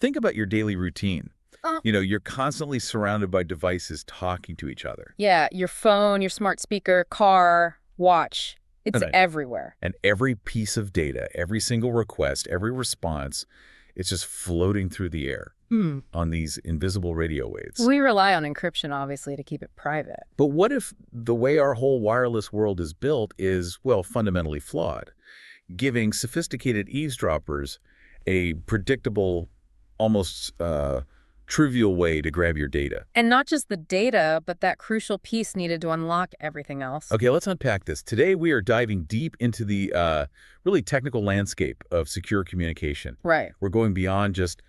Think about your daily routine. Uh, You're constantly surrounded by devices talking to each other. yeah, your phone, your smart speaker, car, watch. It's Right. everywhere. And every piece of data, every single request, every response, it's just floating through the air on these invisible radio waves. We rely on encryption, obviously, to keep it private. But what if the way our whole wireless world is built is, well, fundamentally flawed, giving sophisticated eavesdroppers a predictable, almost trivial way to grab your data? And not just the data, but that crucial piece needed to unlock everything else. Okay, let's unpack this. Today, we are diving deep into the really technical landscape of secure communication. Right. We're going beyond just,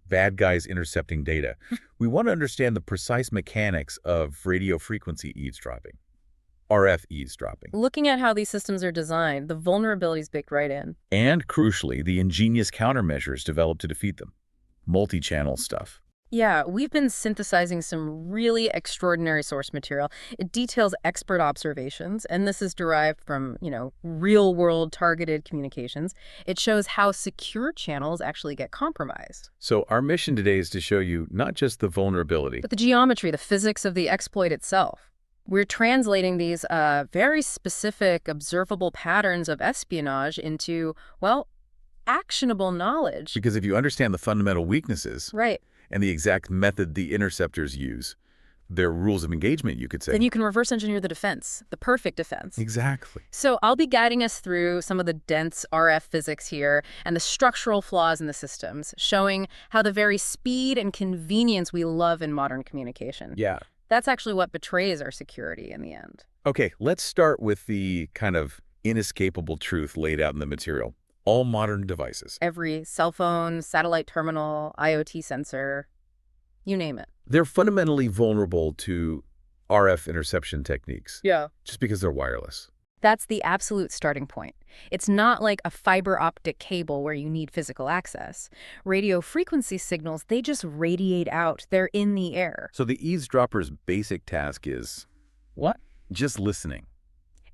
bad guys intercepting data. We want to understand the precise mechanics of radio frequency eavesdropping, RF eavesdropping, Looking at how these systems are designed, the vulnerabilities baked right in. and crucially, the ingenious countermeasures developed to defeat them. Multi-channel stuff. Yeah, we've been synthesizing some really extraordinary source material. It details expert observations, and this is derived from, real-world targeted communications. It shows how secure channels actually get compromised. So our mission today is to show you not just the vulnerability, But the geometry, the physics of the exploit itself. We're translating these very specific, observable patterns of espionage into, well, actionable knowledge. because if you understand the fundamental weaknesses Right. and the exact method the interceptors use, their rules of engagement, you could say. Then you can reverse engineer the defense, the perfect defense. Exactly. So I'll be guiding us through some of the dense RF physics here and the structural flaws in the systems, showing how the very speed and convenience we love in modern communication. Yeah. That's actually what betrays our security in the end. Okay, let's start with the kind of inescapable truth laid out in the material. All modern devices, Every cell phone, satellite terminal, IoT sensor, you name it. they're fundamentally vulnerable to RF interception techniques Yeah. just because they're wireless. That's the absolute starting point. It's not like a fiber optic cable where you need physical access. Radio frequency signals, they just radiate out. They're in the air. So the eavesdropper's basic task is What? just listening.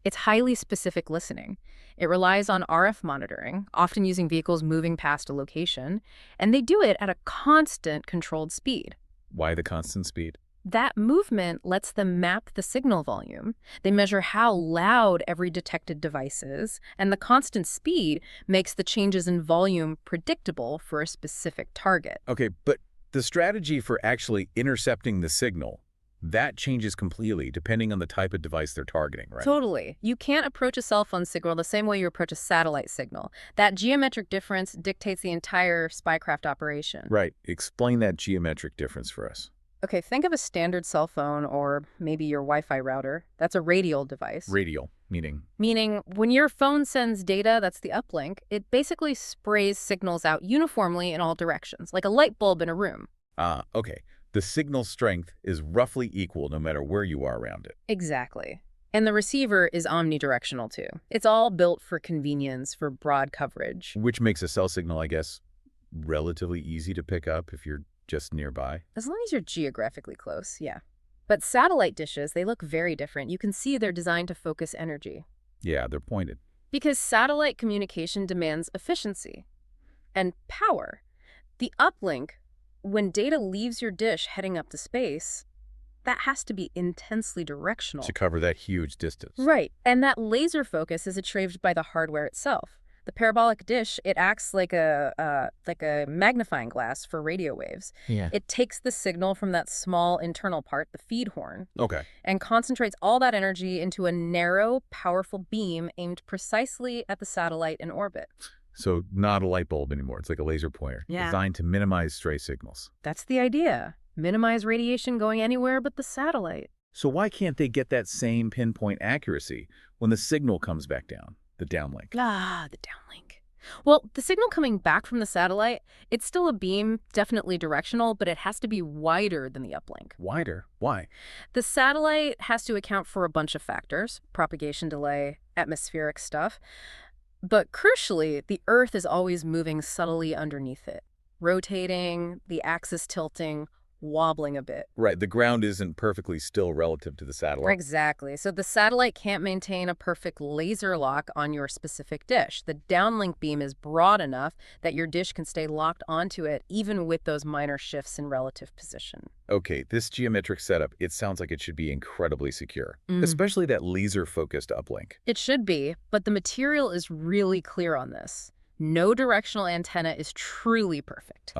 It's highly specific listening. It relies on RF monitoring, often using vehicles moving past a location, and they do it at a constant controlled speed. Why the constant speed? That movement lets them map the signal volume. They measure how loud every detected device is, and the constant speed makes the changes in volume predictable for a specific target. Okay, but the strategy for actually intercepting the signal, that changes completely depending on the type of device they're targeting, right? Totally. You can't approach a cell phone signal the same way you approach a satellite signal. That geometric difference dictates the entire spycraft operation. Right. Explain that geometric difference for us. Okay, think of a standard cell phone or maybe your Wi-Fi router. That's a radial device. Radial, meaning? Meaning, when your phone sends data, that's the uplink, it basically sprays signals out uniformly in all directions, like a light bulb in a room. Okay. The signal strength is roughly equal no matter where you are around it. Exactly. And the receiver is omnidirectional too. It's all built for convenience, for broad coverage. Which makes a cell signal, I guess, relatively easy to pick up if you're just nearby. As long as you're geographically close, yeah. But satellite dishes, they look very different. You can see they're designed to focus energy. Yeah, they're pointed. Because satellite communication demands efficiency and power. The uplink, when data leaves your dish heading up to space, that has to be intensely directional. To cover that huge distance. Right. And that laser focus is achieved by the hardware itself. The parabolic dish, it acts like a magnifying glass for radio waves. Yeah. It takes the signal from that small internal part, the feed horn, Okay. and concentrates all that energy into a narrow, powerful beam aimed precisely at the satellite in orbit. So not a light bulb anymore. It's like a laser pointer. Yeah. Designed to minimize stray signals. That's the idea. Minimize radiation going anywhere but the satellite. So why can't they get that same pinpoint accuracy when the signal comes back down, the downlink? The downlink. Well, the signal coming back from the satellite, it's still a beam, definitely directional, but it has to be wider than the uplink. Wider? Why? The satellite has to account for a bunch of factors, propagation delay, atmospheric stuff. But crucially, the Earth is always moving subtly underneath it, rotating, the axis tilting, wobbling a bit. Right, the ground isn't perfectly still relative to the satellite. Exactly. So the satellite can't maintain a perfect laser lock on your specific dish. The downlink beam is broad enough that your dish can stay locked onto it even with those minor shifts in relative position. Okay, this geometric setup, it sounds like it should be incredibly secure, Mm. especially that laser-focused uplink. It should be, but the material is really clear on this. No directional antenna is truly perfect.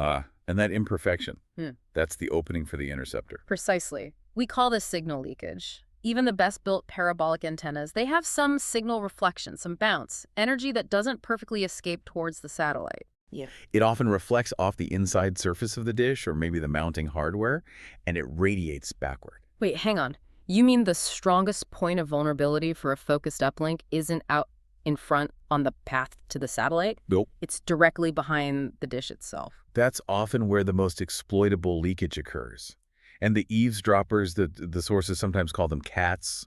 And that imperfection, Hmm. that's the opening for the interceptor. Precisely. We call this signal leakage. Even the best-built parabolic antennas, they have some signal reflection, some bounce, energy that doesn't perfectly escape towards the satellite. Yeah. It often reflects off the inside surface of the dish or maybe the mounting hardware, and it radiates backward. Wait, hang on. You mean the strongest point of vulnerability for a focused uplink isn't out in front on the path to the satellite? Nope. It's directly behind the dish itself. That's often where the most exploitable leakage occurs. And the eavesdroppers, the sources sometimes call them cats,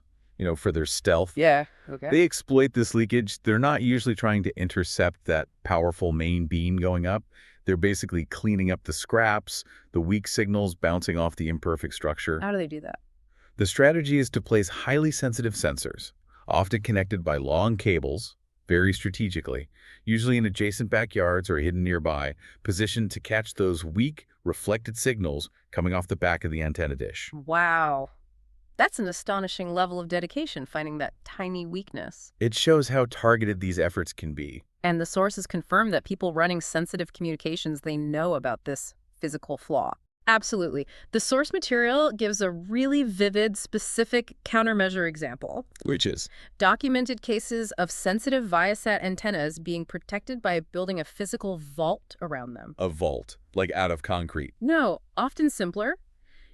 for their stealth. Yeah, okay. They exploit this leakage. They're not usually trying to intercept that powerful main beam going up. They're basically cleaning up the scraps, the weak signals bouncing off the imperfect structure. How do they do that? The strategy is to place highly sensitive sensors, often connected by long cables, very strategically, usually in adjacent backyards or hidden nearby, positioned to catch those weak, reflected signals coming off the back of the antenna dish. Wow. That's an astonishing level of dedication, finding that tiny weakness. It shows how targeted these efforts can be. And the sources confirm that people running sensitive communications, they know about this physical flaw. Absolutely. The source material gives a really vivid, specific countermeasure example. Which is? Documented cases of sensitive Viasat antennas being protected by building a physical vault around them. A vault, like out of concrete. No, often simpler,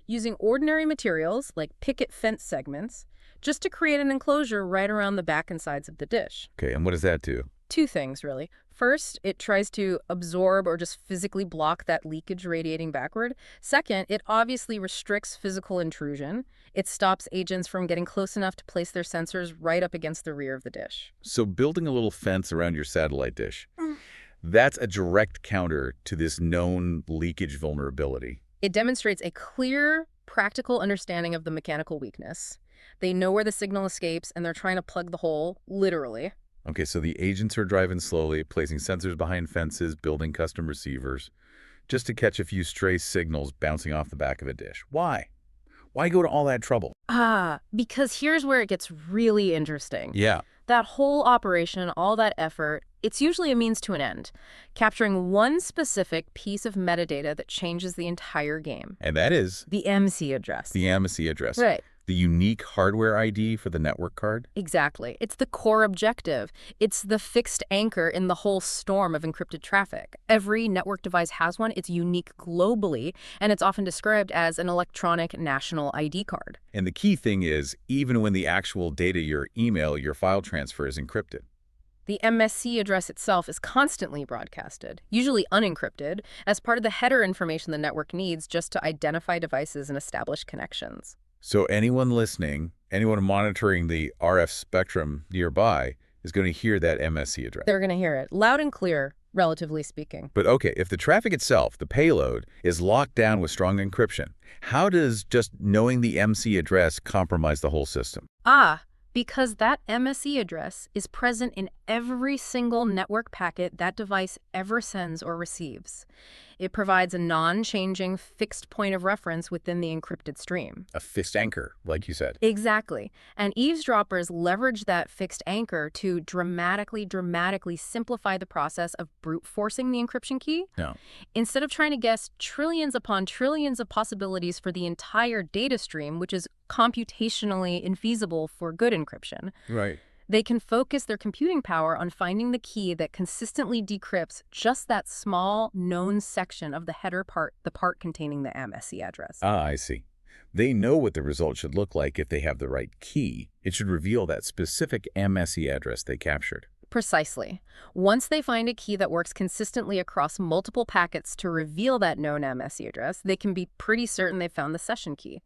using ordinary materials like picket fence segments just to create an enclosure right around the back and sides of the dish. Okay, and what does that do? Two things, really. First, it tries to absorb or just physically block that leakage radiating backward. Second, it obviously restricts physical intrusion. It stops agents from getting close enough to place their sensors right up against the rear of the dish. So building a little fence around your satellite dish, that's a direct counter to this known leakage vulnerability. It demonstrates a clear, practical understanding of the mechanical weakness. They know where the signal escapes, and they're trying to plug the hole, literally. Okay, so the agents are driving slowly, placing sensors behind fences, building custom receivers, just to catch a few stray signals bouncing off the back of a dish. Why? Why go to all that trouble? Because here's where it gets really interesting. Yeah. That whole operation, all that effort, it's usually a means to an end, capturing one specific piece of metadata that changes the entire game. And that is The MC address. the AMC address. Right. The unique hardware ID for the network card. Exactly. It's the core objective. It's the fixed anchor in the whole storm of encrypted traffic. Every network device has one. It's unique globally, and it's often described as an electronic national ID card. And the key thing is, even when the actual data, your email, your file transfer is encrypted. The MSC address itself is constantly broadcasted, usually unencrypted, as part of the header information the network needs just to identify devices and establish connections. So anyone listening, anyone monitoring the RF spectrum nearby is going to hear that MSC address. They're going to hear it, loud and clear, relatively speaking. But okay, if the traffic itself, the payload, is locked down with strong encryption, how does just knowing the MC address compromise the whole system? Because that MSE address is present in every single network packet that device ever sends or receives. It provides a non-changing fixed point of reference within the encrypted stream. A fixed anchor, like you said. Exactly. And eavesdroppers leverage that fixed anchor to dramatically simplify the process of brute forcing the encryption key. No. Instead of trying to guess trillions upon trillions of possibilities for the entire data stream, which is computationally infeasible for good encryption, Right. they can focus their computing power on finding the key that consistently decrypts just that small, known section of the header part, the part containing the MSE address. I see. They know what the result should look like if they have the right key. It should reveal that specific MSE address they captured. Precisely. Once they find a key that works consistently across multiple packets to reveal that known MSE address, they can be pretty certain they found the session key.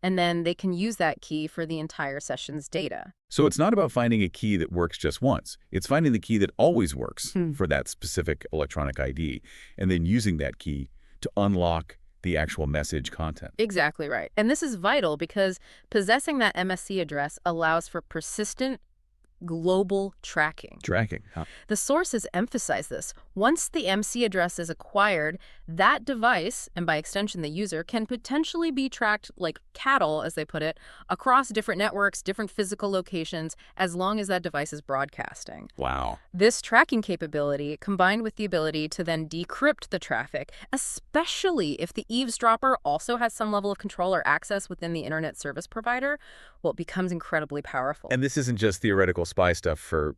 And then they can use that key for the entire session's data. So it's not about finding a key that works just once. It's finding the key that always works for that specific electronic ID, and then using that key to unlock the actual message content. Exactly right. And this is vital because possessing that MSC address allows for persistent global tracking. Tracking, huh? The sources emphasize this. Once the MC address is acquired, that device, and by extension the user, can potentially be tracked like cattle, as they put it, across different networks, different physical locations, as long as that device is broadcasting. Wow. This tracking capability, combined with the ability to then decrypt the traffic, especially if the eavesdropper also has some level of control or access within the internet service provider, well, it becomes incredibly powerful. And this isn't just theoretical spy stuff for,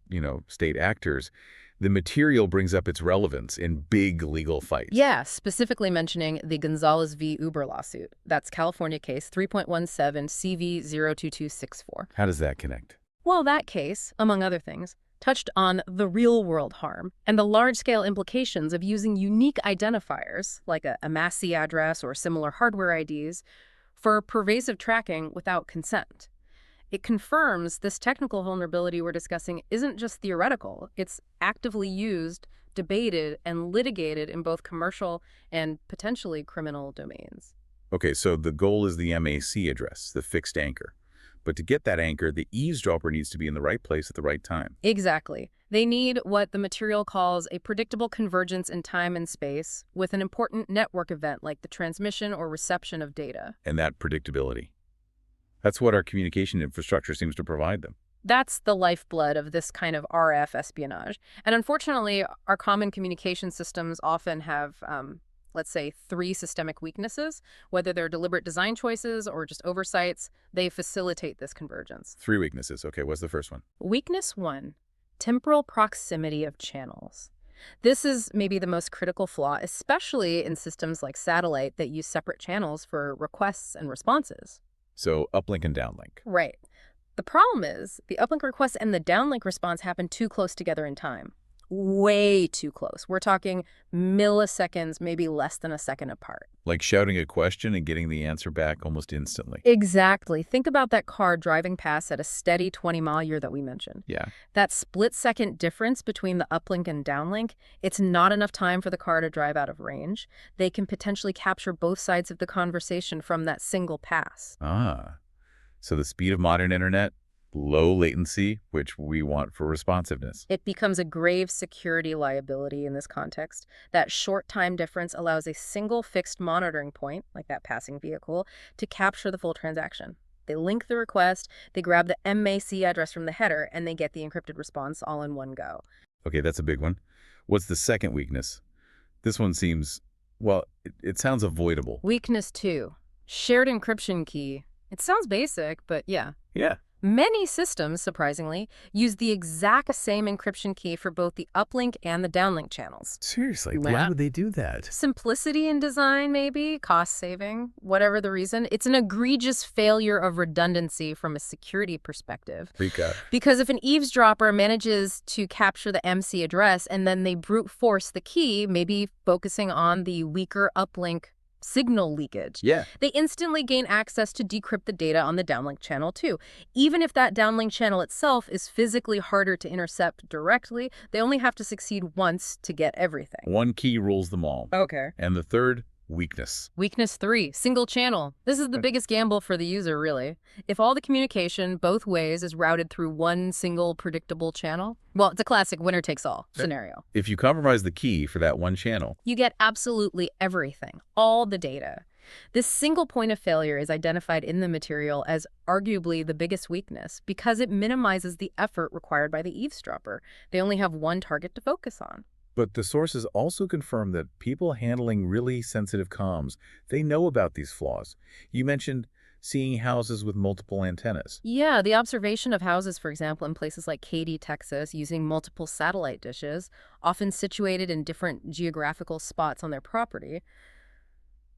state actors. The material brings up its relevance in big legal fights. Yeah, specifically mentioning the Gonzalez v. Uber lawsuit. That's California case 3.17 CV02264. How does that connect? Well, that case, among other things, touched on the real-world harm and the large-scale implications of using unique identifiers, like a MASI address or similar hardware IDs, for pervasive tracking without consent. It confirms this technical vulnerability we're discussing isn't just theoretical. It's actively used, debated, and litigated in both commercial and potentially criminal domains. Okay, so the goal is the MAC address, the fixed anchor. But to get that anchor, the eavesdropper needs to be in the right place at the right time. Exactly. They need what the material calls a predictable convergence in time and space with an important network event like the transmission or reception of data. And that predictability. That's what our communication infrastructure seems to provide them. That's the lifeblood of this kind of RF espionage. And unfortunately, our common communication systems often have, let's say, 3 systemic weaknesses. Whether they're deliberate design choices or just oversights, they facilitate this convergence. 3 weaknesses. Okay, what's the first one? Weakness 1, temporal proximity of channels. This is maybe the most critical flaw, especially in systems like satellite that use separate channels for requests and responses. So uplink and downlink. Right. The problem is the uplink request and the downlink response happen too close together in time. Way too close. We're talking milliseconds, maybe less than a second apart. Like shouting a question and getting the answer back almost instantly. Exactly. Think about that car driving past at a steady 20-mile-year that we mentioned. Yeah. That split-second difference between the uplink and downlink, it's not enough time for the car to drive out of range. They can potentially capture both sides of the conversation from that single pass. Ah. So the speed of modern internet, low latency, which we want for responsiveness. It becomes a grave security liability in this context. That short time difference allows a single fixed monitoring point, like that passing vehicle, to capture the full transaction. They link the request, they grab the MAC address from the header, and they get the encrypted response all in one go. Okay, that's a big one. What's the second weakness? This one seems, well, it sounds avoidable. Weakness 2, shared encryption key. It sounds basic, but yeah. Yeah. Many systems, surprisingly, use the exact same encryption key for both the uplink and the downlink channels. Seriously, Yeah. why would they do that? Simplicity in design, maybe, cost saving, whatever the reason. It's an egregious failure of redundancy from a security perspective. Freak out. Because if an eavesdropper manages to capture the MC address and then they brute force the key, maybe focusing on the weaker uplink signal leakage, Yeah. they instantly gain access to decrypt the data on the downlink channel too. Even if that downlink channel itself is physically harder to intercept directly, they only have to succeed once to get everything. One key rules them all. Okay. And the third, weakness. Weakness 3, single channel. This is the biggest gamble for the user, really. If all the communication, both ways, is routed through one single predictable channel, well, it's a classic winner-takes-all scenario. If you compromise the key for that one channel, You get absolutely everything, all the data. This single point of failure is identified in the material as arguably the biggest weakness because it minimizes the effort required by the eavesdropper. They only have one target to focus on. but the sources also confirm that people handling really sensitive comms, they know about these flaws. You mentioned seeing houses with multiple antennas. Yeah, the observation of houses, for example, in places like Katy, Texas, using multiple satellite dishes, often situated in different geographical spots on their property,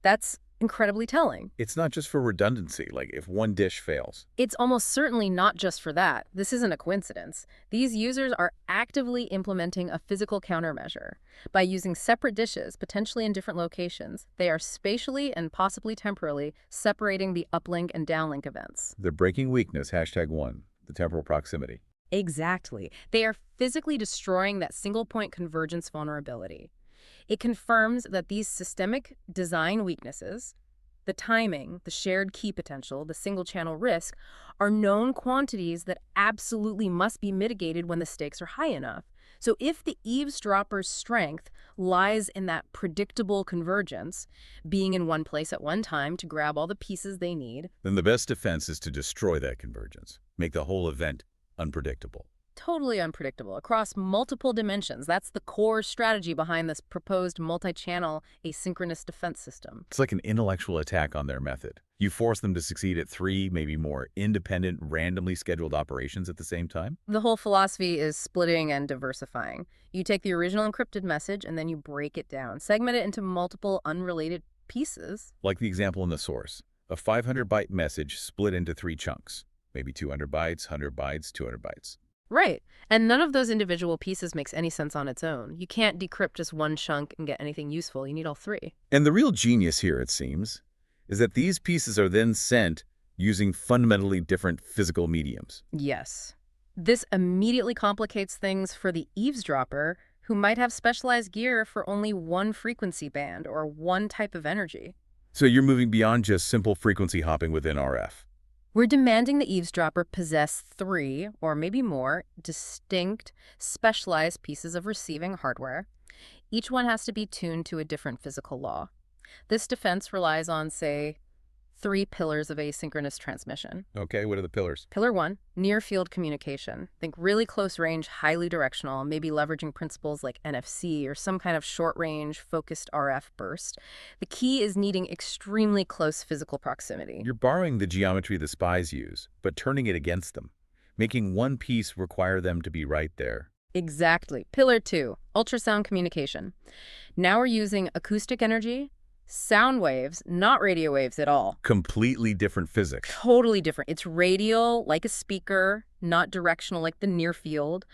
that's incredibly telling. It's not just for redundancy, like if one dish fails. It's almost certainly not just for that. This isn't a coincidence. These users are actively implementing a physical countermeasure. By using separate dishes, potentially in different locations, they are spatially and possibly temporally separating the uplink and downlink events. They're breaking weakness, #1, the temporal proximity. Exactly. They are physically destroying that single point convergence vulnerability. It confirms that these systemic design weaknesses, the timing, the shared key potential, the single-channel risk, are known quantities that absolutely must be mitigated when the stakes are high enough. So if the eavesdropper's strength lies in that predictable convergence, being in one place at one time to grab all the pieces they need, then the best defense is to destroy that convergence, make the whole event unpredictable. totally unpredictable across multiple dimensions. That's the core strategy behind this proposed multi-channel asynchronous defense system. It's like an intellectual attack on their method. You force them to succeed at 3, maybe more, independent, randomly scheduled operations at the same time? The whole philosophy is splitting and diversifying. You take the original encrypted message and then you break it down, segment it into multiple unrelated pieces. Like the example in the source. A 500-byte message split into 3 chunks. Maybe 200 bytes, 100 bytes, 200 bytes. Right. And none of those individual pieces makes any sense on its own. You can't decrypt just one chunk and get anything useful. You need all 3. And the real genius here, it seems, is that these pieces are then sent using fundamentally different physical mediums. Yes. This immediately complicates things for the eavesdropper, who might have specialized gear for only one frequency band or one type of energy. So you're moving beyond just simple frequency hopping within RF. We're demanding the eavesdropper possess 3, or maybe more, distinct, specialized pieces of receiving hardware. Each one has to be tuned to a different physical law. This defense relies on, say, 3 pillars of asynchronous transmission. Okay, what are the pillars? Pillar 1, near-field communication. Think really close range, highly directional, maybe leveraging principles like NFC or some kind of short-range, focused RF burst. The key is needing extremely close physical proximity. You're borrowing the geometry the spies use, but turning it against them, making one piece require them to be right there. Exactly. Pillar 2, ultrasound communication. Now we're using acoustic energy, sound waves, not radio waves at all. Completely different physics. Totally different. It's radial, like a speaker, not directional, like the near field.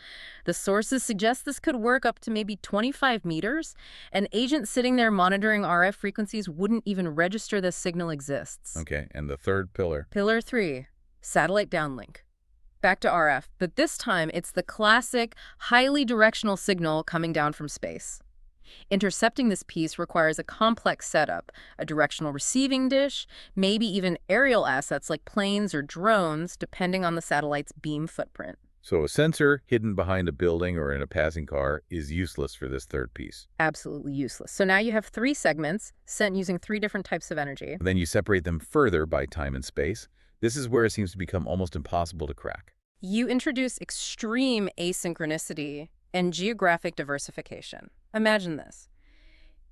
The sources suggest this could work up to maybe 25 meters. An agent sitting there monitoring RF frequencies wouldn't even register this signal exists. Okay, and the third pillar? Pillar 3, satellite downlink. Back to RF, but this time it's the classic, highly directional signal coming down from space. Intercepting this piece requires a complex setup, a directional receiving dish, maybe even aerial assets like planes or drones, depending on the satellite's beam footprint. So a sensor hidden behind a building or in a passing car is useless for this third piece. Absolutely useless. So now you have 3 segments sent using 3 different types of energy. Then you separate them further by time and space. This is where it seems to become almost impossible to crack. You introduce extreme asynchronicity and geographic diversification. Imagine this.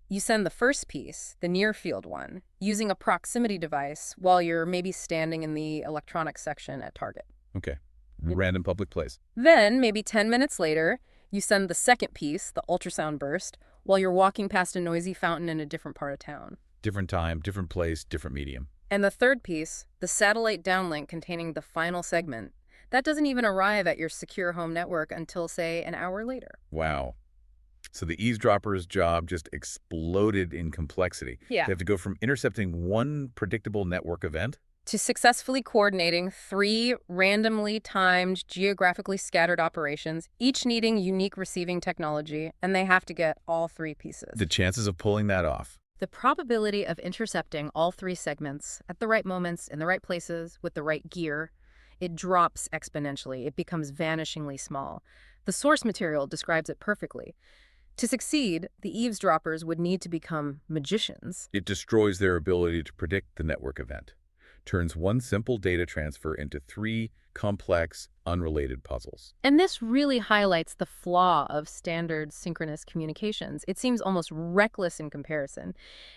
You send the first piece, the near-field one, using a proximity device while you're maybe standing in the electronics section at Target. Okay. Random public place. Then, maybe 10 minutes later, you send the second piece, the ultrasound burst, while you're walking past a noisy fountain in a different part of town. Different time, different place, different medium. And the third piece, the satellite downlink containing the final segment, that doesn't even arrive at your secure home network until, say, an hour later. Wow. So the eavesdropper's job just exploded in complexity. Yeah. They have to go from intercepting one predictable network event To successfully coordinating 3 randomly timed, geographically scattered operations, each needing unique receiving technology, and they have to get all 3 pieces. The chances of pulling that off. The probability of intercepting all 3 segments at the right moments, in the right places, with the right gear, it drops exponentially. It becomes vanishingly small. The source material describes it perfectly. To succeed, the eavesdroppers would need to become magicians. It destroys their ability to predict the network event. Turns one simple data transfer into 3 complex, unrelated puzzles. And this really highlights the flaw of standard synchronous communications. It seems almost reckless in comparison.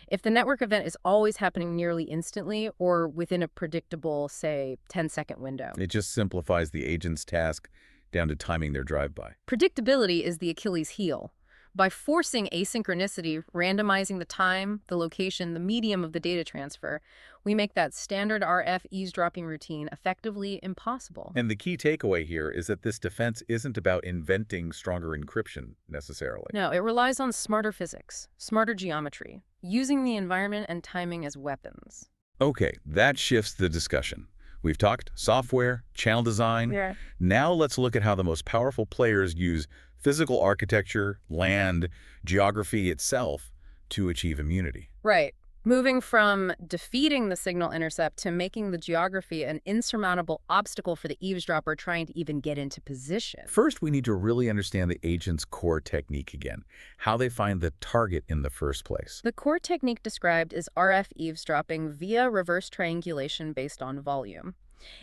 If the network event is always happening nearly instantly or within a predictable, say, 10-second window. It just simplifies the agent's task down to timing their drive-by. Predictability is the Achilles heel. By forcing asynchronicity, randomizing the time, the location, the medium of the data transfer, we make that standard RF eavesdropping routine effectively impossible. And the key takeaway here is that this defense isn't about inventing stronger encryption, necessarily. No, it relies on smarter physics, smarter geometry, using the environment and timing as weapons. Okay, that shifts the discussion. We've talked software, channel design. Yeah. Now let's look at how the most powerful players use physical architecture, land, geography itself to achieve immunity. Right. Moving from defeating the signal intercept to making the geography an insurmountable obstacle for the eavesdropper trying to even get into position. First, we need to really understand the agent's core technique again, how they find the target in the first place. The core technique described is RF eavesdropping via reverse triangulation based on volume.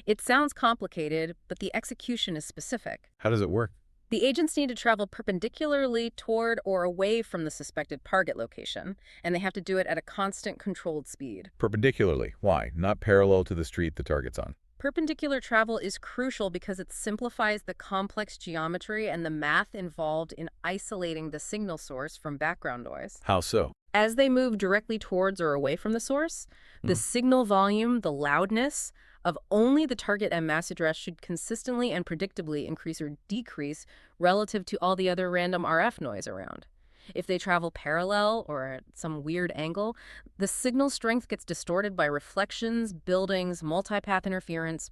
It sounds complicated, but the execution is specific. How does it work? The agents need to travel perpendicularly toward or away from the suspected target location, and they have to do it at a constant controlled speed. Perpendicularly. Why? Not parallel to the street the target's on. Perpendicular travel is crucial because it simplifies the complex geometry and the math involved in isolating the signal source from background noise. How so? As they move directly towards or away from the source, the signal volume, the loudness, of only the target and mass address should consistently and predictably increase or decrease relative to all the other random RF noise around. If they travel parallel or at some weird angle, the signal strength gets distorted by reflections, buildings, multipath interference.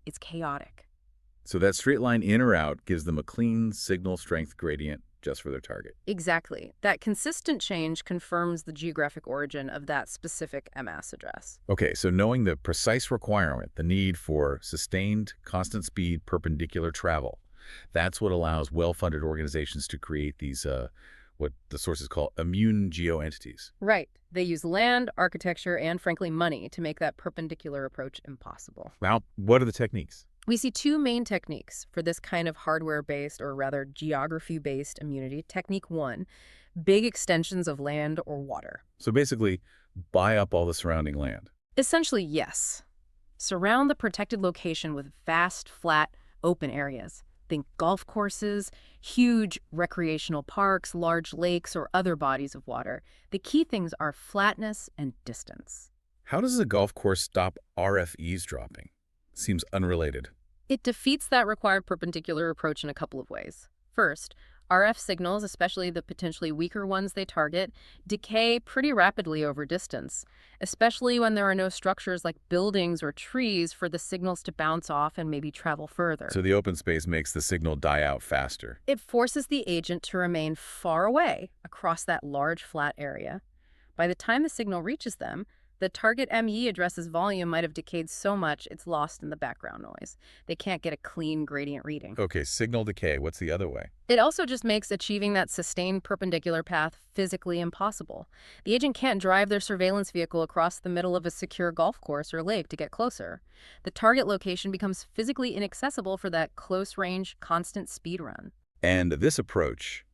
It's chaotic. So that straight line in or out gives them a clean signal strength gradient just for their target. Exactly. That consistent change confirms the geographic origin of that specific MS address. Okay, so knowing the precise requirement, the need for sustained, constant speed, perpendicular travel, that's what allows well-funded organizations to create these, what the sources call immune geoentities. Right. They use land, architecture, and frankly money to make that perpendicular approach impossible. Now, what are the techniques? We see two main techniques for this kind of hardware-based, or rather geography-based immunity. Technique one, big extensions of land or water. So basically, buy up all the surrounding land. Essentially, yes. Surround the protected location with vast, flat, open areas. Think golf courses, huge recreational parks, large lakes, or other bodies of water. The key things are flatness and distance. How does a golf course stop RF eavesdropping? Seems unrelated. It defeats that required perpendicular approach in a couple of ways. First, RF signals, especially the potentially weaker ones they target, decay pretty rapidly over distance, especially when there are no structures like buildings or trees for the signals to bounce off and maybe travel further. So the open space makes the signal die out faster. It forces the agent to remain far away across that large flat area. By the time the signal reaches them, the target ME address's volume might have decayed so much it's lost in the background noise. They can't get a clean gradient reading. Okay, signal decay. What's the other way? It also just makes achieving that sustained perpendicular path physically impossible. The agent can't drive their surveillance vehicle across the middle of a secure golf course or lake to get closer. The target location becomes physically inaccessible for that close-range, constant speed run. And this approach,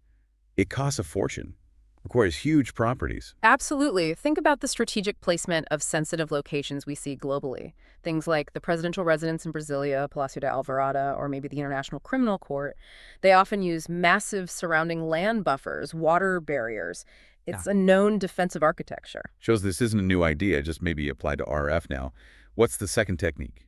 it costs a fortune. Requires huge properties. Absolutely. Think about the strategic placement of sensitive locations we see globally. Things like the presidential residence in Brasilia, Palácio de Alvorada, or maybe the International Criminal Court. They often use massive surrounding land buffers, water barriers. It's a known defensive architecture. Shows this isn't a new idea, just maybe applied to RF now. What's the second technique?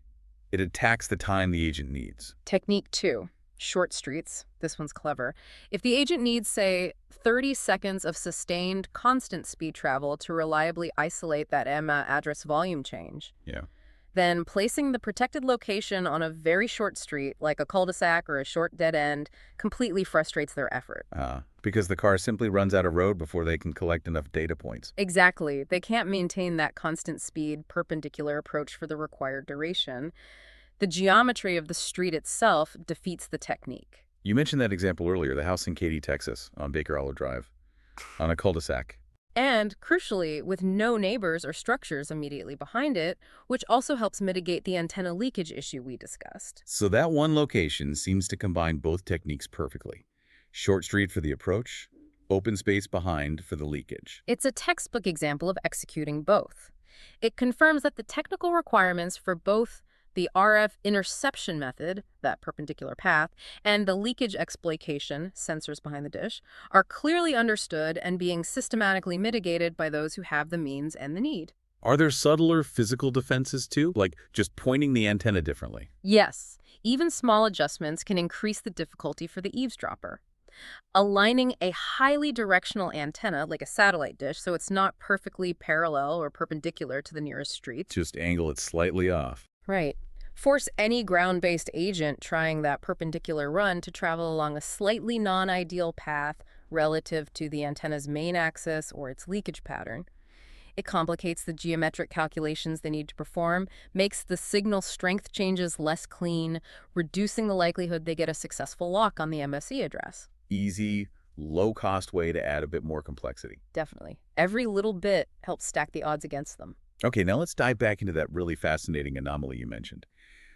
It attacks the time the agent needs. Technique 2. Short streets. This one's clever. If the agent needs, say, 30 seconds of sustained, constant speed travel to reliably isolate that EMA address volume change, then placing the protected location on a very short street, like a cul-de-sac or a short dead end, completely frustrates their effort. Because the car simply runs out of road before they can collect enough data points. Exactly. They can't maintain that constant speed, perpendicular approach for the required duration. The geometry of the street itself defeats the technique. You mentioned that example earlier, the house in Katy, Texas, on Baker Hollow Drive, on a cul-de-sac. And, crucially, with no neighbors or structures immediately behind it, which also helps mitigate the antenna leakage issue we discussed. So that one location seems to combine both techniques perfectly. Short street for the approach, open space behind for the leakage. It's a textbook example of executing both. It confirms that the technical requirements for both the RF interception method, that perpendicular path, and the leakage exploitation, sensors behind the dish, are clearly understood and being systematically mitigated by those who have the means and the need. Are there subtler physical defenses too, like just pointing the antenna differently? Yes, even small adjustments can increase the difficulty for the eavesdropper. Aligning a highly directional antenna, like a satellite dish, so it's not perfectly parallel or perpendicular to the nearest street. Just angle it slightly off. Right. Force any ground-based agent trying that perpendicular run to travel along a slightly non-ideal path relative to the antenna's main axis or its leakage pattern. It complicates the geometric calculations they need to perform, makes the signal strength changes less clean, reducing the likelihood they get a successful lock on the MSE address. Easy, low-cost way to add a bit more complexity. Definitely. Every little bit helps stack the odds against them. Okay, now let's dive back into that really fascinating anomaly you mentioned.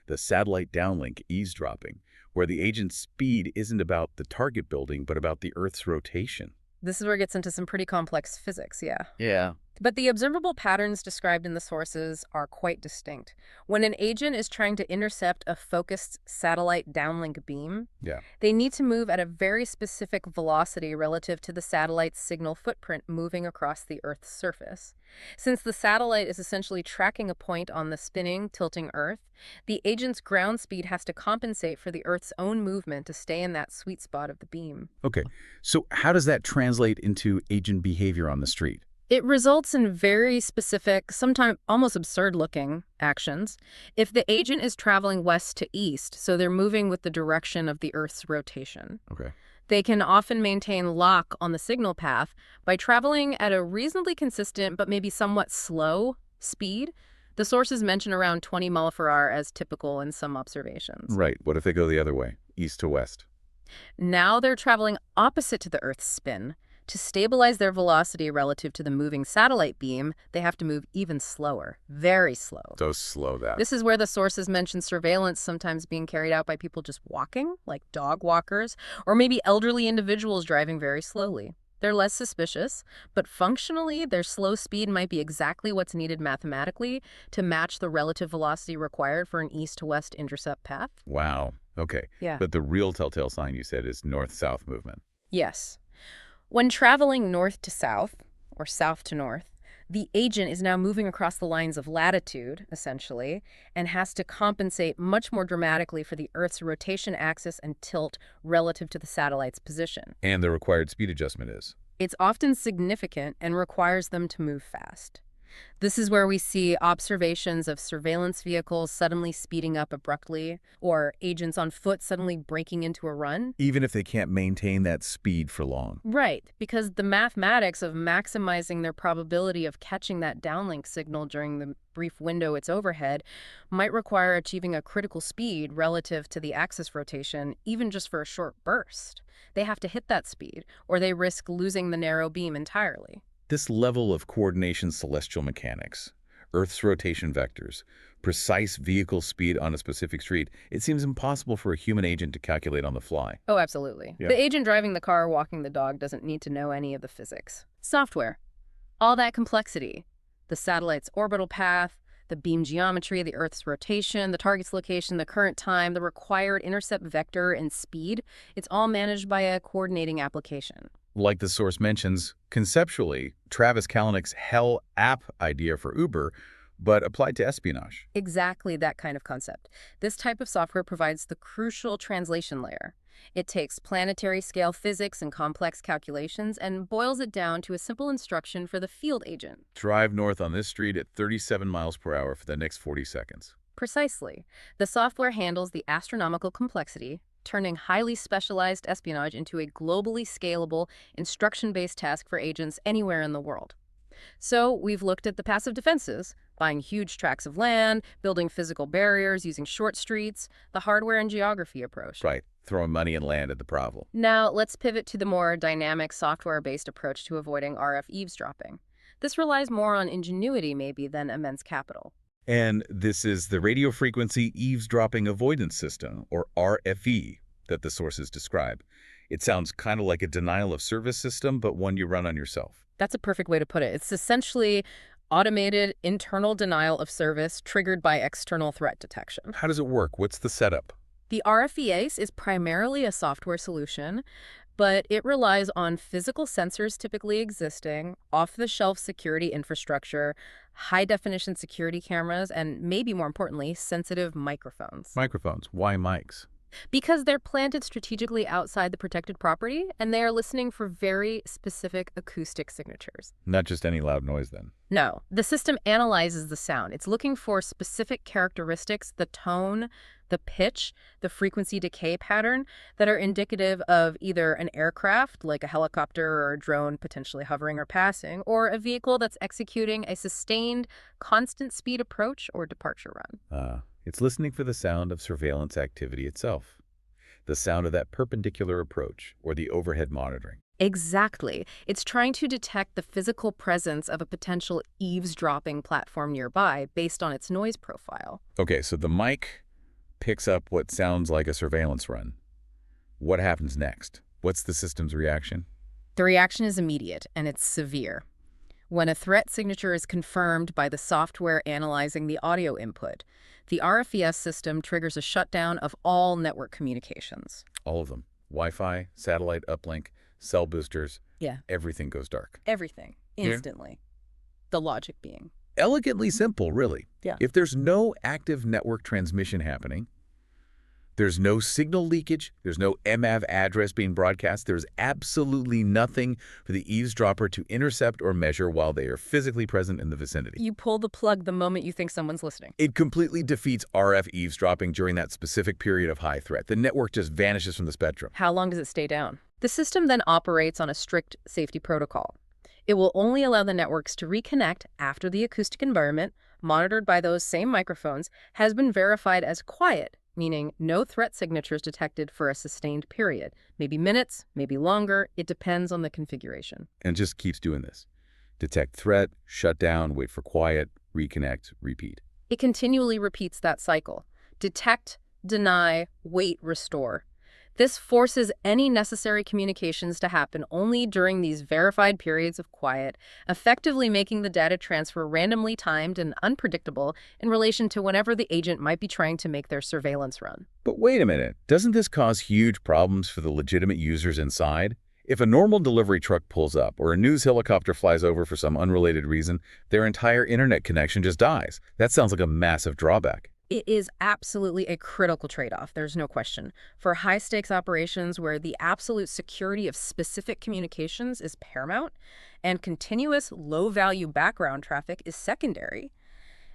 The satellite downlink eavesdropping, where the agent's speed isn't about the target building, but about the Earth's rotation. This is where it gets into some pretty complex physics, yeah. Yeah. But the observable patterns described in the sources are quite distinct. When an agent is trying to intercept a focused satellite downlink beam, Yeah. they need to move at a very specific velocity relative to the satellite's signal footprint moving across the Earth's surface. Since the satellite is essentially tracking a point on the spinning, tilting Earth, the agent's ground speed has to compensate for the Earth's own movement to stay in that sweet spot of the beam. Okay, so how does that translate into agent behavior on the street? It results in very specific, sometimes almost absurd-looking actions. If the agent is traveling west to east, so they're moving with the direction of the Earth's rotation, Okay. they can often maintain lock on the signal path by traveling at a reasonably consistent but maybe somewhat slow speed. The sources mention around 20 mph as typical in some observations. Right, what if they go the other way, east to west? Now they're traveling opposite to the Earth's spin. To stabilize their velocity relative to the moving satellite beam, they have to move even slower, very slow. So slow that. This is where the sources mention surveillance sometimes being carried out by people just walking, like dog walkers, or maybe elderly individuals driving very slowly. They're less suspicious, but functionally, their slow speed might be exactly what's needed mathematically to match the relative velocity required for an east to west intercept path. Wow, okay. Yeah. But the real telltale sign you said is north-south movement. Yes. When traveling north to south, or south to north, the agent is now moving across the lines of latitude, essentially, and has to compensate much more dramatically for the Earth's rotation axis and tilt relative to the satellite's position. And the required speed adjustment is? It's often significant and requires them to move fast. This is where we see observations of surveillance vehicles suddenly speeding up abruptly, or agents on foot suddenly breaking into a run. Even if they can't maintain that speed for long. Right, because the mathematics of maximizing their probability of catching that downlink signal during the brief window it's overhead might require achieving a critical speed relative to the axis rotation, even just for a short burst. They have to hit that speed, or they risk losing the narrow beam entirely. This level of coordination celestial mechanics, Earth's rotation vectors, precise vehicle speed on a specific street, it seems impossible for a human agent to calculate on the fly. Oh, absolutely. Yeah. The agent driving the car or walking the dog doesn't need to know any of the physics. Software. All that complexity. The satellite's orbital path, the beam geometry, the Earth's rotation, the target's location, the current time, the required intercept vector and speed, it's all managed by a coordinating application. Like the source mentions, conceptually, Travis Kalanick's Hell app idea for Uber, but applied to espionage. Exactly that kind of concept. This type of software provides the crucial translation layer. It takes planetary scale physics and complex calculations and boils it down to a simple instruction for the field agent. Drive north on this street at 37 miles per hour for the next 40 seconds. Precisely. The software handles the astronomical complexity, turning highly specialized espionage into a globally scalable, instruction-based task for agents anywhere in the world. So we've looked at the passive defenses, buying huge tracts of land, building physical barriers, using short streets, the hardware and geography approach. Right, throwing money and land at the problem. Now let's pivot to the more dynamic software-based approach to avoiding RF eavesdropping. This relies more on ingenuity maybe than immense capital. And this is the radio frequency eavesdropping avoidance system, or RFE, that the sources describe. It sounds kind of like a denial of service system, but one you run on yourself. That's a perfect way to put it. It's essentially automated internal denial of service triggered by external threat detection. How does it work? What's the setup? The RFEACE is primarily a software solution, but it relies on physical sensors typically existing, off-the-shelf security infrastructure, high-definition security cameras, and maybe more importantly, sensitive microphones. Microphones. Why mics? Because they're planted strategically outside the protected property, and they are listening for very specific acoustic signatures. Not just any loud noise then. No, the system analyzes the sound. It's looking for specific characteristics, the tone, the pitch, the frequency decay pattern that are indicative of either an aircraft, like a helicopter or a drone potentially hovering or passing, or a vehicle that's executing a sustained, constant speed approach or departure run. It's listening for the sound of surveillance activity itself, the sound of that perpendicular approach or the overhead monitoring. Exactly. It's trying to detect the physical presence of a potential eavesdropping platform nearby based on its noise profile. Okay, so the mic picks up what sounds like a surveillance run. What happens next? What's the system's reaction? The reaction is immediate, and it's severe. When a threat signature is confirmed by the software analyzing the audio input, the RFES system triggers a shutdown of all network communications. All of them. Wi-Fi, satellite uplink, cell boosters. Yeah. Everything goes dark. Everything. Instantly. The logic being. Elegantly simple, really. Yeah. If there's no active network transmission happening, there's no signal leakage, there's no MAV address being broadcast, there's absolutely nothing for the eavesdropper to intercept or measure while they are physically present in the vicinity. You pull the plug the moment you think someone's listening. It completely defeats RF eavesdropping during that specific period of high threat. The network just vanishes from the spectrum. How long does it stay down? The system then operates on a strict safety protocol. It will only allow the networks to reconnect after the acoustic environment, monitored by those same microphones, has been verified as quiet, meaning no threat signatures detected for a sustained period. Maybe minutes, maybe longer. It depends on the configuration. And just keeps doing this. Detect threat, shut down, wait for quiet, reconnect, repeat. It continually repeats that cycle. Detect, deny, wait, restore. This forces any necessary communications to happen only during these verified periods of quiet, effectively making the data transfer randomly timed and unpredictable in relation to whenever the agent might be trying to make their surveillance run. But wait a minute, doesn't this cause huge problems for the legitimate users inside? If a normal delivery truck pulls up or a news helicopter flies over for some unrelated reason, their entire internet connection just dies. That sounds like a massive drawback. It is absolutely a critical trade-off, there's no question. For high-stakes operations where the absolute security of specific communications is paramount and continuous low-value background traffic is secondary,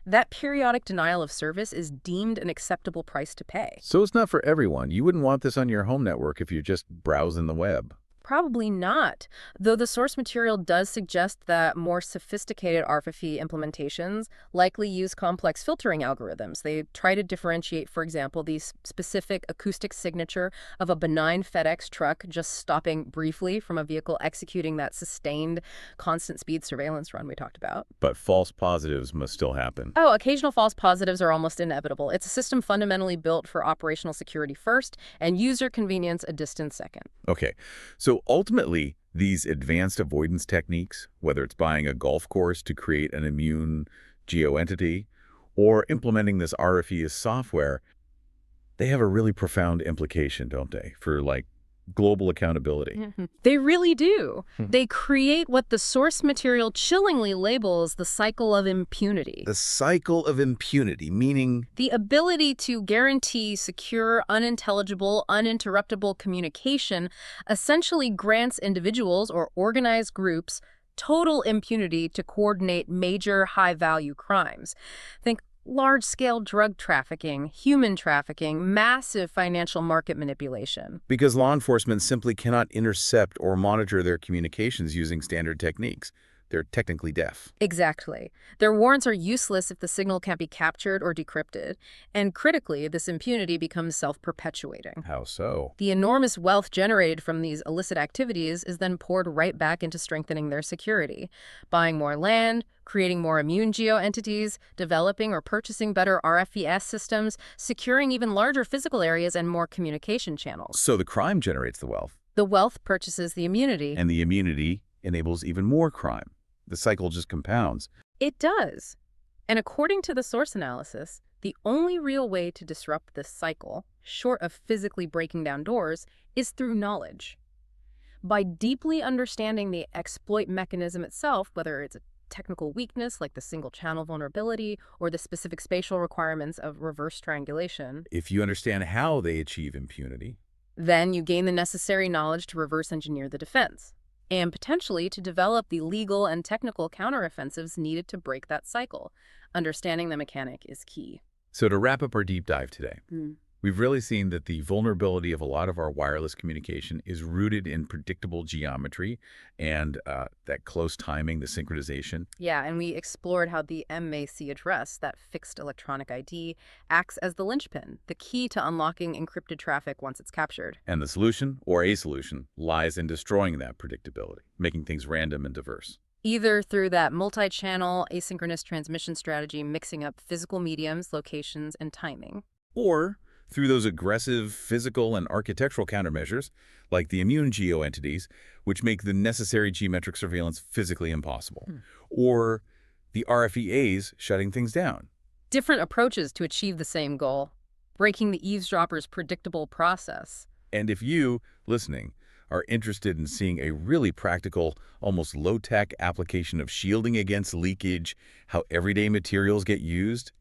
that periodic denial of service is deemed an acceptable price to pay. So it's not for everyone. You wouldn't want this on your home network if you're just browsing the web. Probably not, though the source material does suggest that more sophisticated RFID implementations likely use complex filtering algorithms. They try to differentiate, for example, the specific acoustic signature of a benign FedEx truck just stopping briefly from a vehicle executing that sustained constant speed surveillance run we talked about. But false positives must still happen. Oh, occasional false positives are almost inevitable. It's a system fundamentally built for operational security first and user convenience a distant second. Okay, so ultimately, these advanced avoidance techniques, whether it's buying a golf course to create an immune geoentity or implementing this RFES software, they have a really profound implication, don't they, for global accountability. They really do. They create what the source material chillingly labels the cycle of impunity. The cycle of impunity, meaning The ability to guarantee secure, unintelligible, uninterruptible communication essentially grants individuals or organized groups total impunity to coordinate major high-value crimes. Think large-scale drug trafficking, human trafficking, massive financial market manipulation. because law enforcement simply cannot intercept or monitor their communications using standard techniques. They're technically deaf. Exactly. Their warrants are useless if the signal can't be captured or decrypted. And critically, this impunity becomes self-perpetuating. How so? The enormous wealth generated from these illicit activities is then poured right back into strengthening their security. Buying more land, creating more immune geoentities, developing or purchasing better RFES systems, securing even larger physical areas and more communication channels. So the crime generates the wealth, The wealth purchases the immunity. and the immunity enables even more crime. The cycle just compounds. It does. And according to the source analysis, the only real way to disrupt this cycle, short of physically breaking down doors, is through knowledge. By deeply understanding the exploit mechanism itself, whether it's a technical weakness, like the single-channel vulnerability, or the specific spatial requirements of reverse triangulation. If you understand how they achieve impunity, Then you gain the necessary knowledge to reverse engineer the defense, and potentially to develop the legal and technical counteroffensives needed to break that cycle. Understanding the mechanic is key. so to wrap up our deep dive today, Mm. we've really seen that the vulnerability of a lot of our wireless communication is rooted in predictable geometry and that close timing, the synchronization. Yeah, and we explored how the MAC address, that fixed electronic ID, acts as the linchpin, the key to unlocking encrypted traffic once it's captured. And the solution, or a solution, lies in destroying that predictability, making things random and diverse. Either through that multi-channel asynchronous transmission strategy mixing up physical mediums, locations, and timing. Or through those aggressive physical and architectural countermeasures, like the immune geoentities, which make the necessary geometric surveillance physically impossible. Or the RFEAs shutting things down. Different approaches to achieve the same goal, breaking the eavesdropper's predictable process. And if you, listening, are interested in seeing a really practical, almost low-tech application of shielding against leakage, how everyday materials get used,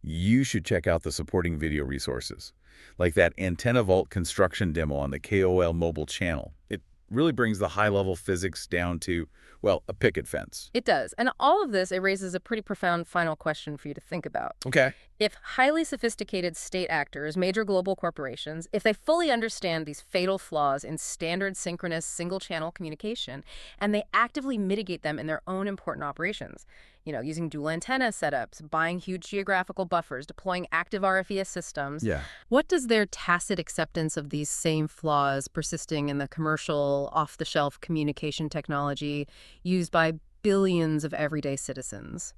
you should check out the supporting video resources, like that antenna vault construction demo on the KOL mobile channel. It really brings the high-level physics down to, well, a picket fence. It does. And all of this, it raises a pretty profound final question for you to think about. Okay. If highly sophisticated state actors, major global corporations, if they fully understand these fatal flaws in standard synchronous single-channel communication, and they actively mitigate them in their own important operations, using dual antenna setups, buying huge geographical buffers, deploying active RFES systems, Yeah. what does their tacit acceptance of these same flaws persisting in the commercial, off-the-shelf communication technology used by billions of everyday citizens?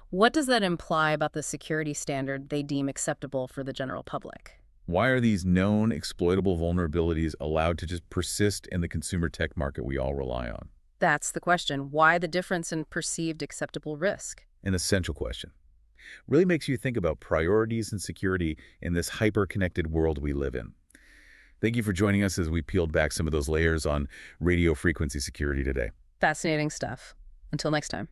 What does that imply about the security standard they deem acceptable for the general public? Why are these known exploitable vulnerabilities allowed to just persist in the consumer tech market we all rely on? That's the question. Why the difference in perceived acceptable risk? An essential question. Really makes you think about priorities and security in this hyper-connected world we live in. Thank you for joining us as we peeled back some of those layers on radio frequency security today. Fascinating stuff. Until next time.